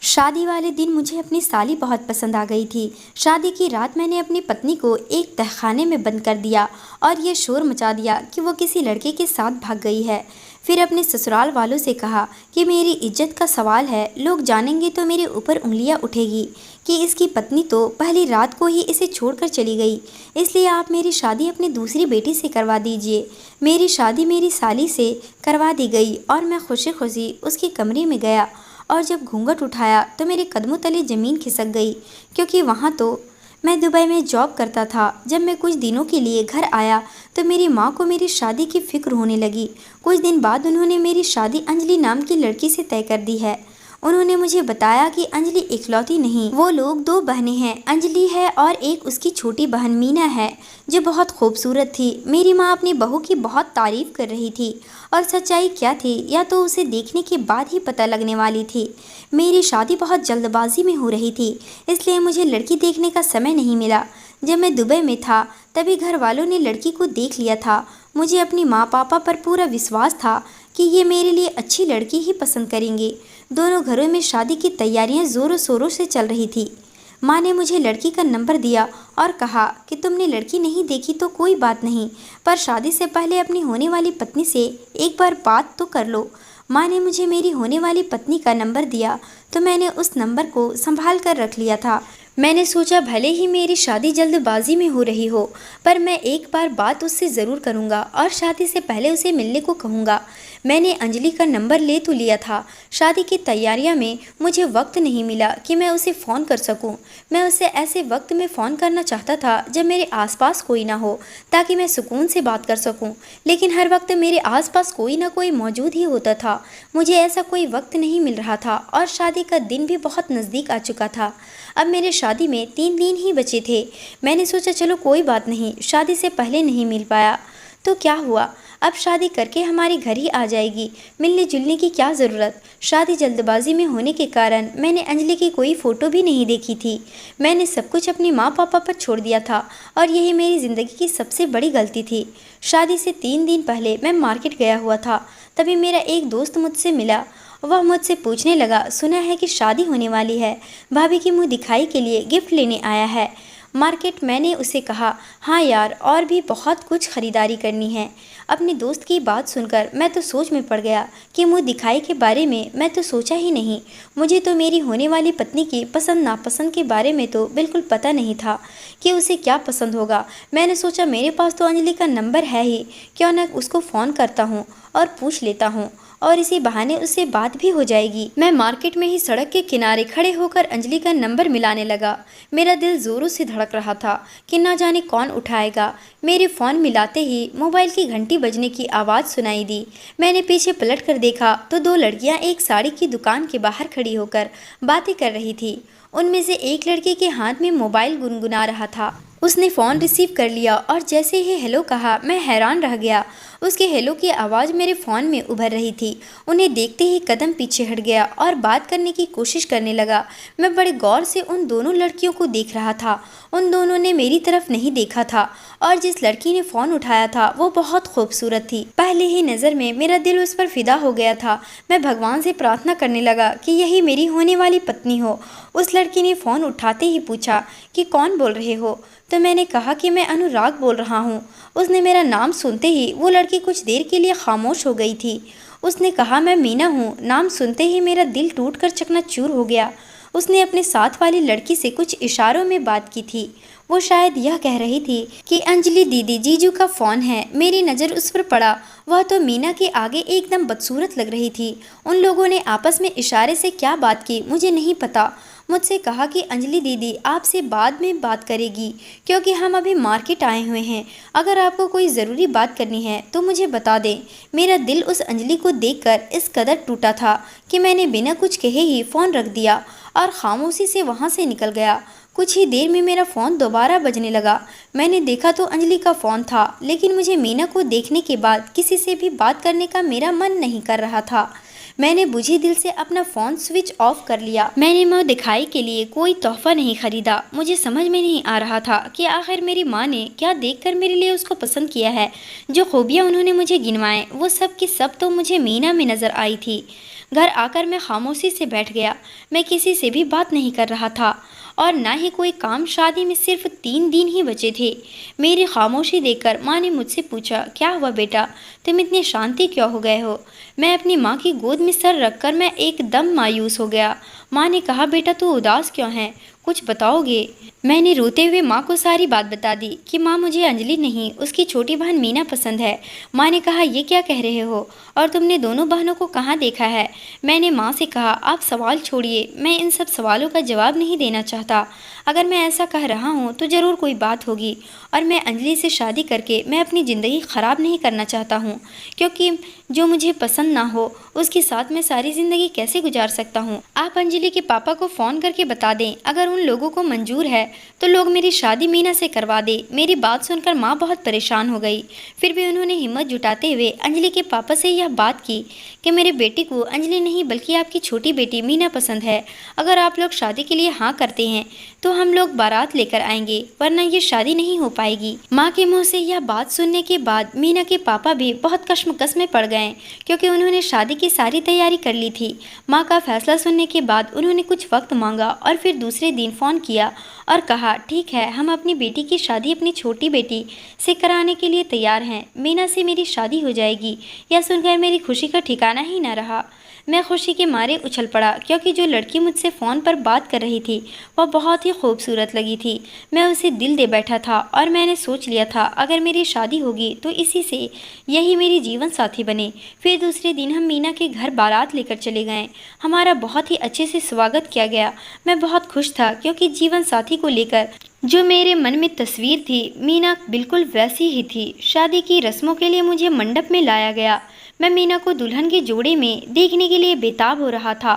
शादी वाले दिन मुझे अपनी साली बहुत पसंद आ गई थी। शादी की रात मैंने अपनी पत्नी को एक तहखाने में बंद कर दिया और ये शोर मचा दिया कि वो किसी लड़के के साथ भाग गई है। फिर अपने ससुराल वालों से कहा कि मेरी इज्जत का सवाल है, लोग जानेंगे तो मेरे ऊपर उंगलियां उठेगी कि इसकी पत्नी तो पहली रात को ही इसे छोड़कर चली गई। इसलिए आप मेरी शादी अपनी दूसरी बेटी से करवा दीजिए। मेरी शादी मेरी साली से करवा दी गई और मैं खुशी खुशी उसके कमरे में गया और जब घूंघट उठाया तो मेरे कदमों तले ज़मीन खिसक गई, क्योंकि वहाँ तो मैं दुबई में जॉब करता था। जब मैं कुछ दिनों के लिए घर आया तो मेरी माँ को मेरी शादी की फ़िक्र होने लगी। कुछ दिन बाद उन्होंने मेरी शादी अंजलि नाम की लड़की से तय कर दी है। उन्होंने मुझे बताया कि अंजलि इकलौती नहीं, वो लोग दो बहनें हैं, अंजलि है और एक उसकी छोटी बहन मीना है, जो बहुत खूबसूरत थी। मेरी माँ अपनी बहू की बहुत तारीफ कर रही थी और सच्चाई क्या थी या तो उसे देखने के बाद ही पता लगने वाली थी। मेरी शादी बहुत जल्दबाजी में हो रही थी, इसलिए मुझे लड़की देखने का समय नहीं मिला। जब मैं दुबई में था तभी घर वालों ने लड़की को देख लिया था। मुझे अपनी माँ पापा पर पूरा विश्वास था कि ये मेरे लिए अच्छी लड़की ही पसंद करेंगे। दोनों घरों में शादी की तैयारियां ज़ोरों शोरों से चल रही थी। माँ ने मुझे लड़की का नंबर दिया और कहा कि तुमने लड़की नहीं देखी तो कोई बात नहीं, पर शादी से पहले अपनी होने वाली पत्नी से एक बार बात तो कर लो। माँ ने मुझे मेरी होने वाली पत्नी का नंबर दिया तो मैंने उस नंबर को संभाल कर रख लिया था। मैंने सोचा भले ही मेरी शादी जल्दबाजी में हो रही हो, पर मैं एक बार बात उससे ज़रूर करूँगा और शादी से पहले उसे मिलने को कहूँगा। मैंने अंजलि का नंबर ले तो लिया था। शादी की तैयारियां में मुझे वक्त नहीं मिला कि मैं उसे फ़ोन कर सकूं। मैं उसे ऐसे वक्त में फ़ोन करना चाहता था जब मेरे आसपास कोई ना हो, ताकि मैं सुकून से बात कर सकूं। लेकिन हर वक्त मेरे आसपास कोई ना कोई मौजूद ही होता था। मुझे ऐसा कोई वक्त नहीं मिल रहा था और शादी का दिन भी बहुत नज़दीक आ चुका था। अब मेरे शादी में 3 दिन ही बचे थे। मैंने सोचा चलो कोई बात नहीं, शादी से पहले नहीं मिल पाया तो क्या हुआ, अब शादी करके हमारे घर ही आ जाएगी, मिलने जुलने की क्या ज़रूरत। शादी जल्दबाजी में होने के कारण मैंने अंजलि की कोई फ़ोटो भी नहीं देखी थी। मैंने सब कुछ अपनी माँ पापा पर छोड़ दिया था और यही मेरी ज़िंदगी की सबसे बड़ी गलती थी। शादी से 3 दिन पहले मैं मार्केट गया हुआ था, तभी मेरा एक दोस्त मुझसे मिला। वह मुझसे पूछने लगा, सुना है कि शादी होने वाली है, भाभी की मुँह दिखाई के लिए गिफ्ट लेने आया है मार्केट। मैंने उसे कहा हाँ यार, और भी बहुत कुछ ख़रीदारी करनी है। अपने दोस्त की बात सुनकर मैं तो सोच में पड़ गया कि मुँह दिखाई के बारे में मैं तो सोचा ही नहीं। मुझे तो मेरी होने वाली पत्नी की पसंद नापसंद के बारे में तो बिल्कुल पता नहीं था कि उसे क्या पसंद होगा। मैंने सोचा मेरे पास तो अंजलि का नंबर है ही, क्यों ना उसको फ़ोन करता हूँ और पूछ लेता हूँ और इसी बहाने उससे बात भी हो जाएगी। मैं मार्केट में ही सड़क के किनारे खड़े होकर अंजलि का नंबर मिलाने लगा। मेरा दिल जोरों से धड़क रहा था कि ना जाने कौन उठाएगा। मेरे फ़ोन मिलाते ही मोबाइल की घंटी बजने की आवाज़ सुनाई दी। मैंने पीछे पलट कर देखा तो 2 लड़कियां एक साड़ी की दुकान के बाहर खड़ी होकर बातें कर रही थी। उनमें से एक लड़की के हाथ में मोबाइल गुनगुना रहा था। उसने फ़ोन रिसीव कर लिया और जैसे ही हेलो कहा मैं हैरान रह गया। उसके हेलो की आवाज़ मेरे फ़ोन में उभर रही थी। उन्हें देखते ही कदम पीछे हट गया और बात करने की कोशिश करने लगा। मैं बड़े गौर से उन दोनों लड़कियों को देख रहा था। उन दोनों ने मेरी तरफ नहीं देखा था और जिस लड़की ने फ़ोन उठाया था वो बहुत खूबसूरत थी। पहले ही नज़र में मेरा दिल उस पर फिदा हो गया था। मैं भगवान से प्रार्थना करने लगा कि यही मेरी होने वाली पत्नी हो। उस लड़की ने फ़ोन उठाते ही पूछा कि कौन बोल रहे हो, तो मैंने कहा कि मैं अनुराग बोल रहा हूँ। उसने मेरा नाम सुनते ही वो लड़की कुछ देर के लिए खामोश हो गई थी। उसने कहा मैं मीना हूँ। नाम सुनते ही मेरा दिल टूटकर चकनाचूर हो गया। उसने अपने साथ वाली लड़की से कुछ इशारों में बात की थी। वो शायद यह कह रही थी कि अंजलि दीदी, जीजू का फ़ोन है। मेरी नज़र उस पर पड़ा। वह तो मीना के आगे एकदम बदसूरत लग रही थी। उन लोगों ने आपस में इशारे से क्या बात की मुझे नहीं पता। मुझसे कहा कि अंजलि दीदी आपसे बाद में बात करेगी, क्योंकि हम अभी मार्केट आए हुए हैं। अगर आपको कोई ज़रूरी बात करनी है तो मुझे बता दें। मेरा दिल उस अंजलि को देखकर इस कदर टूटा था कि मैंने बिना कुछ कहे ही फ़ोन रख दिया और खामोशी से वहाँ से निकल गया। कुछ ही देर में मेरा फ़ोन दोबारा बजने लगा। मैंने देखा तो अंजलि का फ़ोन था, लेकिन मुझे मीना को देखने के बाद किसी से भी बात करने का मेरा मन नहीं कर रहा था। मैंने बुझे दिल से अपना फ़ोन स्विच ऑफ कर लिया। मैंने मुँह दिखाई के लिए कोई तोहफा नहीं खरीदा। मुझे समझ में नहीं आ रहा था कि आखिर मेरी माँ ने क्या देखकर मेरे लिए उसको पसंद किया है। जो खूबियाँ उन्होंने मुझे गिनवाएं वो सब की सब तो मुझे मीना में नज़र आई थी। घर आकर मैं खामोशी से बैठ गया। मैं किसी से भी बात नहीं कर रहा था और ना ही कोई काम। शादी में सिर्फ 3 दिन ही बचे थे। मेरी खामोशी देखकर माँ ने मुझसे पूछा, क्या हुआ बेटा, तुम इतने शांति क्यों हो गए हो? मैं अपनी माँ की गोद में सर रखकर मैं एकदम मायूस हो गया। माँ ने कहा, बेटा तू उदास क्यों है, कुछ बताओगे? मैंने रोते हुए माँ को सारी बात बता दी कि माँ मुझे अंजलि नहीं उसकी छोटी बहन मीना पसंद है। माँ ने कहा, ये क्या कह रहे हो, और तुमने दोनों बहनों को कहाँ देखा है? मैंने माँ से कहा, आप सवाल छोड़िए, मैं इन सब सवालों का जवाब नहीं देना चाहता। अगर मैं ऐसा कह रहा हूँ तो ज़रूर कोई बात होगी, और मैं अंजलि से शादी करके मैं अपनी ज़िंदगी ख़राब नहीं करना चाहता हूँ, क्योंकि जो मुझे पसंद ना हो उसके साथ मैं सारी ज़िंदगी कैसे गुजार सकता हूँ? आप अंजलि के पापा को फ़ोन करके बता दें, अगर उन लोगों को मंजूर है तो लोग मेरी शादी मीना से करवा दे। मेरी बात सुनकर माँ बहुत परेशान हो गई। फिर भी उन्होंने हिम्मत जुटाते हुए अंजलि के पापा से यह बात की कि मेरे बेटी को अंजलि नहीं बल्कि आपकी छोटी बेटी मीना पसंद है। अगर आप लोग शादी के लिए हाँ करते हैं तो हम लोग बारात लेकर आएंगे, वरना ये शादी नहीं हो पाएगी। माँ के मुँह से यह बात सुनने के बाद मीना के पापा भी बहुत कश्मकश में पड़ गए, क्योंकि उन्होंने शादी की सारी तैयारी कर ली थी। माँ का फैसला सुनने के बाद उन्होंने कुछ वक्त मांगा और फिर दूसरे दिन फ़ोन किया और कहा, ठीक है, हम अपनी बेटी की शादी अपनी छोटी बेटी से कराने के लिए तैयार हैं। मीना से मेरी शादी हो जाएगी। यह सुनकर मेरी खुशी का ठिकाना ही न रहा। मैं खुशी के मारे उछल पड़ा, क्योंकि जो लड़की मुझसे फ़ोन पर बात कर रही थी वह बहुत ही खूबसूरत लगी थी। मैं उसे दिल दे बैठा था और मैंने सोच लिया था, अगर मेरी शादी होगी तो इसी से यही मेरी जीवन साथी बने। फिर दूसरे दिन हम मीना के घर बारात लेकर चले गए। हमारा बहुत ही अच्छे से स्वागत किया गया। मैं बहुत खुश था, क्योंकि जीवन साथी को लेकर जो मेरे मन में तस्वीर थी मीना बिल्कुल वैसी ही थी। शादी की रस्मों के लिए मुझे मंडप में लाया गया। मैं मीना को दुल्हन के जोड़े में देखने के लिए बेताब हो रहा था।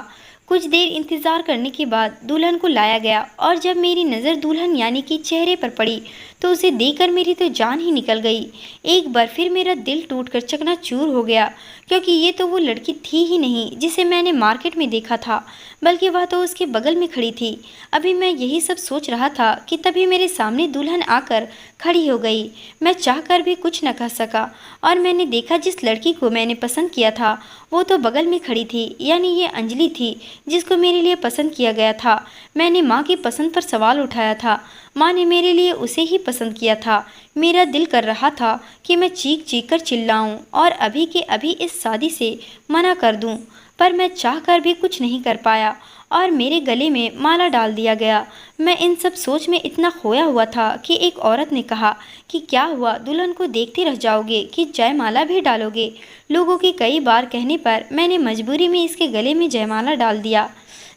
कुछ देर इंतज़ार करने के बाद दुल्हन को लाया गया, और जब मेरी नज़र दुल्हन यानी कि चेहरे पर पड़ी तो उसे देखकर मेरी तो जान ही निकल गई। एक बार फिर मेरा दिल टूटकर चकनाचूर हो गया, क्योंकि ये तो वो लड़की थी ही नहीं जिसे मैंने मार्केट में देखा था, बल्कि वह तो उसके बगल में खड़ी थी। अभी मैं यही सब सोच रहा था कि तभी मेरे सामने दुल्हन आकर खड़ी हो गई। मैं चाहकर भी कुछ न कह सका, और मैंने देखा जिस लड़की को मैंने पसंद किया था वो तो बगल में खड़ी थी, यानी ये अंजलि थी जिसको मेरे लिए पसंद किया गया था। मैंने माँ की पसंद पर सवाल उठाया था। माँ ने मेरे लिए उसे ही पसंद किया था। मेरा दिल कर रहा था कि मैं चीख चीख कर चिल्लाऊं और अभी के अभी इस शादी से मना कर दूं, पर मैं चाहकर भी कुछ नहीं कर पाया और मेरे गले में माला डाल दिया गया। मैं इन सब सोच में इतना खोया हुआ था कि एक औरत ने कहा कि क्या हुआ, दुल्हन को देखते रह जाओगे कि जयमाला भी डालोगे? लोगों के कई बार कहने पर मैंने मजबूरी में इसके गले में जयमाला डाल दिया।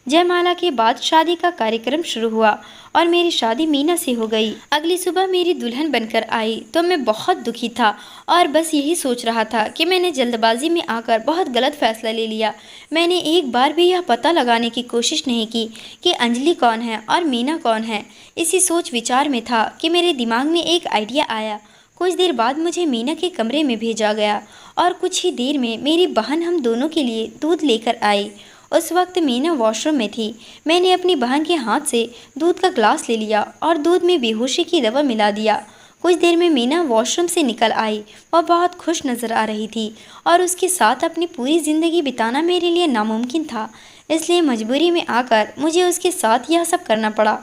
जयमाला के बाद शादी का कार्यक्रम शुरू हुआ और मेरी शादी मीना से हो गई। अगली सुबह मेरी दुल्हन बनकर आई तो मैं बहुत दुखी था और बस यही सोच रहा था कि मैंने जल्दबाजी में आकर बहुत गलत फैसला ले लिया। मैंने एक बार भी यह पता लगाने की कोशिश नहीं की कि अंजलि कौन है और मीना कौन है। इसी सोच विचार में था कि मेरे दिमाग में एक आइडिया आया। कुछ देर बाद मुझे मीना के कमरे में भेजा गया और कुछ ही देर में मेरी बहन हम दोनों के लिए दूध लेकर आई। उस वक्त मीना वॉशरूम में थी। मैंने अपनी बहन के हाथ से दूध का ग्लास ले लिया और दूध में बेहोशी की दवा मिला दिया। कुछ देर में मीना वॉशरूम से निकल आई। वह बहुत खुश नज़र आ रही थी और उसके साथ अपनी पूरी ज़िंदगी बिताना मेरे लिए नामुमकिन था, इसलिए मजबूरी में आकर मुझे उसके साथ यह सब करना पड़ा।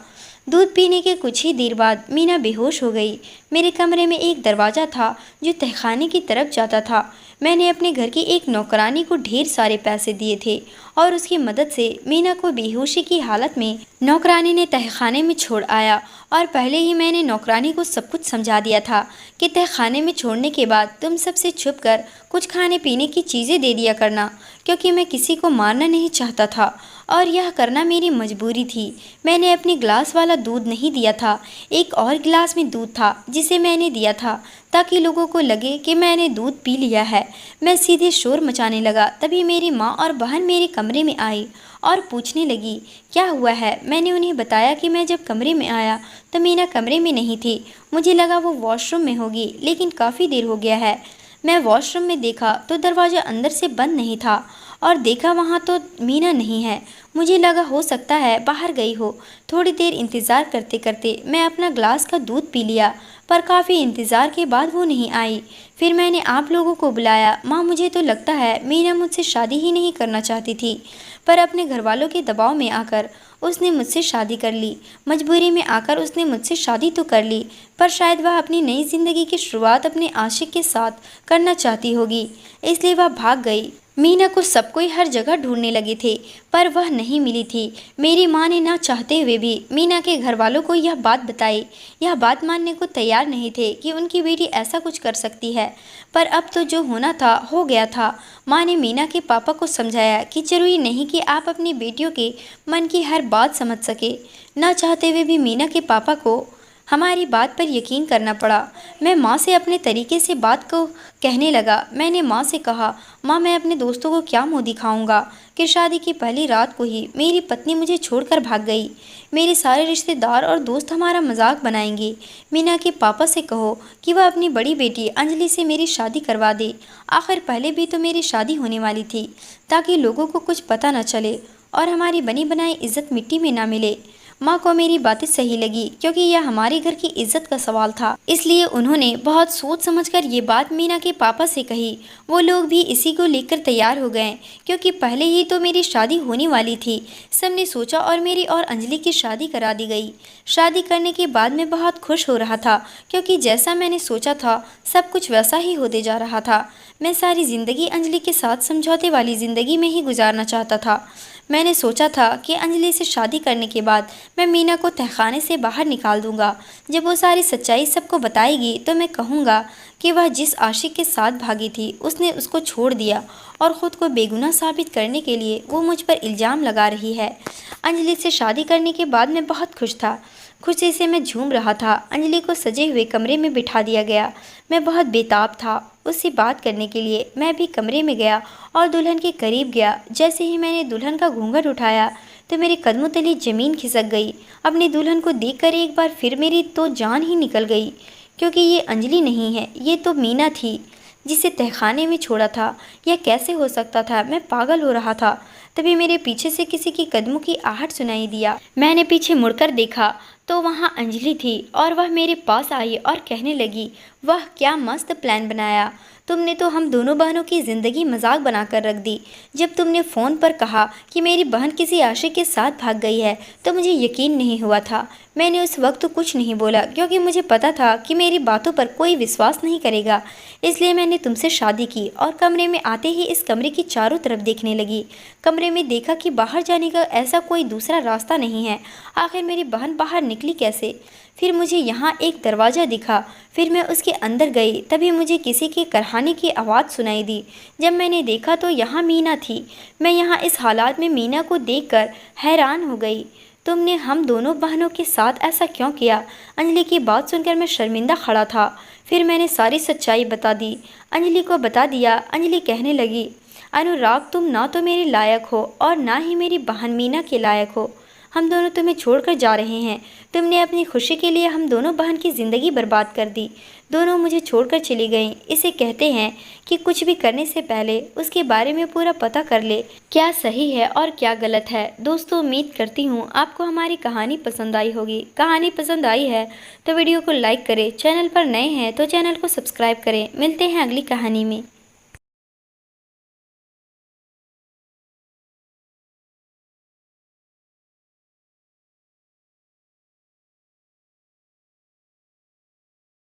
दूध पीने के कुछ ही देर बाद मीना बेहोश हो गई। मेरे कमरे में एक दरवाज़ा था जो तहखाने की तरफ जाता था। मैंने अपने घर की एक नौकरानी को ढेर सारे पैसे दिए थे और उसकी मदद से मीना को बेहोशी की हालत में नौकरानी ने तहखाने में छोड़ आया। और पहले ही मैंने नौकरानी को सब कुछ समझा दिया था कि तहखाने में छोड़ने के बाद तुम सबसे छुप कर कुछ खाने पीने की चीज़ें दे दिया करना, क्योंकि मैं किसी को मारना नहीं चाहता था और यह करना मेरी मजबूरी थी। मैंने अपने गिलास वाला दूध नहीं दिया था, एक और गिलास में दूध था जिसे मैंने दिया था ताकि लोगों को लगे कि मैंने दूध पी लिया है। मैं सीधे शोर मचाने लगा। तभी मेरी माँ और बहन मेरे कमरे में आई और पूछने लगी क्या हुआ है। मैंने उन्हें बताया कि मैं जब कमरे में आया तो मीना कमरे में नहीं थी। मुझे लगा वो वॉशरूम में होगी, लेकिन काफ़ी देर हो गया है। मैं वॉशरूम में देखा तो दरवाज़ा अंदर से बंद नहीं था और देखा वहाँ तो मीना नहीं है। मुझे लगा हो सकता है बाहर गई हो। थोड़ी देर इंतज़ार करते करते मैं अपना ग्लास का दूध पी लिया, पर काफ़ी इंतज़ार के बाद वो नहीं आई। फिर मैंने आप लोगों को बुलाया। माँ, मुझे तो लगता है मीना मुझसे शादी ही नहीं करना चाहती थी, पर अपने घर वालों के दबाव में आकर उसने मुझसे शादी कर ली। मजबूरी में आकर उसने मुझसे शादी तो कर ली, पर शायद वह अपनी नई ज़िंदगी की शुरुआत अपने आशिक के साथ करना चाहती होगी, इसलिए वह भाग गई। मीना को सब कोई हर जगह ढूंढने लगे थे, पर वह नहीं मिली थी। मेरी माँ ने ना चाहते हुए भी मीना के घर वालों को यह बात बताई। यह बात मानने को तैयार नहीं थे कि उनकी बेटी ऐसा कुछ कर सकती है, पर अब तो जो होना था हो गया था। माँ ने मीना के पापा को समझाया कि जरूरी नहीं कि आप अपनी बेटियों के मन की हर बात समझ सके। ना चाहते हुए भी मीना के पापा को हमारी बात पर यकीन करना पड़ा। मैं माँ से अपने तरीके से बात को कहने लगा। मैंने माँ से कहा, माँ, मैं अपने दोस्तों को क्या मुँह दिखाऊंगा कि शादी की पहली रात को ही मेरी पत्नी मुझे छोड़कर भाग गई। मेरे सारे रिश्तेदार और दोस्त हमारा मजाक बनाएंगे। मीना के पापा से कहो कि वह अपनी बड़ी बेटी अंजलि से मेरी शादी करवा दे। आखिर पहले भी तो मेरी शादी होने वाली थी, ताकि लोगों को कुछ पता न चले और हमारी बनी बनाई इज्जत मिट्टी में ना मिले। माँ को मेरी बातें सही लगी, क्योंकि यह हमारे घर की इज्जत का सवाल था। इसलिए उन्होंने बहुत सोच समझकर ये बात मीना के पापा से कही। वो लोग भी इसी को लेकर तैयार हो गए, क्योंकि पहले ही तो मेरी शादी होने वाली थी। सबने सोचा और मेरी और अंजलि की शादी करा दी गई। शादी करने के बाद मैं बहुत खुश हो रहा था, क्योंकि जैसा मैंने सोचा था सब कुछ वैसा ही होते जा रहा था। मैं सारी ज़िंदगी अंजलि के साथ समझौते वाली ज़िंदगी में ही गुजारना चाहता था। मैंने सोचा था कि अंजलि से शादी करने के बाद मैं मीना को तहखाने से बाहर निकाल दूंगा। जब वो सारी सच्चाई सबको बताएगी तो मैं कहूँगा कि वह जिस आशिक के साथ भागी थी उसने उसको छोड़ दिया, और ख़ुद को बेगुनाह साबित करने के लिए वो मुझ पर इल्ज़ाम लगा रही है। अंजलि से शादी करने के बाद मैं बहुत खुश था। खुशी से मैं झूम रहा था। अंजलि को सजे हुए कमरे में बिठा दिया गया। मैं बहुत बेताब था उससे बात करने के लिए। मैं भी कमरे में गया और दुल्हन के करीब गया। जैसे ही मैंने दुल्हन का घूंघट उठाया तो मेरे कदमों तले ज़मीन खिसक गई। अपनी दुल्हन को देखकर एक बार फिर मेरी तो जान ही निकल गई, क्योंकि ये अंजलि नहीं है, ये तो मीना थी जिसे तहखाने में छोड़ा था। यह कैसे हो सकता था? मैं पागल हो रहा था। तभी मेरे पीछे से किसी की कदमों की आहट सुनाई दिया। मैंने पीछे मुड़कर देखा तो वहाँ अंजलि थी, और वह मेरे पास आई और कहने लगी, वाह, क्या मस्त प्लान बनाया तुमने तो हम दोनों बहनों की ज़िंदगी मजाक बनाकर रख दी। जब तुमने फ़ोन पर कहा कि मेरी बहन किसी आशिक के साथ भाग गई है तो मुझे यकीन नहीं हुआ था। मैंने उस वक्त तो कुछ नहीं बोला, क्योंकि मुझे पता था कि मेरी बातों पर कोई विश्वास नहीं करेगा। इसलिए मैंने तुमसे शादी की और कमरे में आते ही इस कमरे की चारों तरफ देखने लगी। कमरे में देखा कि बाहर जाने का ऐसा कोई दूसरा रास्ता नहीं है। आखिर मेरी बहन बाहर निकली कैसे? फिर मुझे यहाँ एक दरवाज़ा दिखा। फिर मैं उसके अंदर गई। तभी मुझे किसी के करहाने की आवाज़ सुनाई दी। जब मैंने देखा तो यहाँ मीना थी। मैं यहाँ इस हालात में मीना को देखकर हैरान हो गई। तुमने हम दोनों बहनों के साथ ऐसा क्यों किया? अंजलि की बात सुनकर मैं शर्मिंदा खड़ा था। फिर मैंने सारी सच्चाई बता दी, अंजलि को बता दिया। अंजलि कहने लगी, अनुराग, तुम ना तो मेरे लायक हो और ना ही मेरी बहन मीना के लायक हो। हम दोनों तुम्हें छोड़कर जा रहे हैं। तुमने अपनी खुशी के लिए हम दोनों बहन की ज़िंदगी बर्बाद कर दी। दोनों मुझे छोड़कर चली गईं। इसे कहते हैं कि कुछ भी करने से पहले उसके बारे में पूरा पता कर ले, क्या सही है और क्या गलत है। दोस्तों, उम्मीद करती हूँ आपको हमारी कहानी पसंद आई होगी। कहानी पसंद आई है तो वीडियो को लाइक करें, चैनल पर नए हैं तो चैनल को सब्सक्राइब करें। मिलते हैं अगली कहानी में।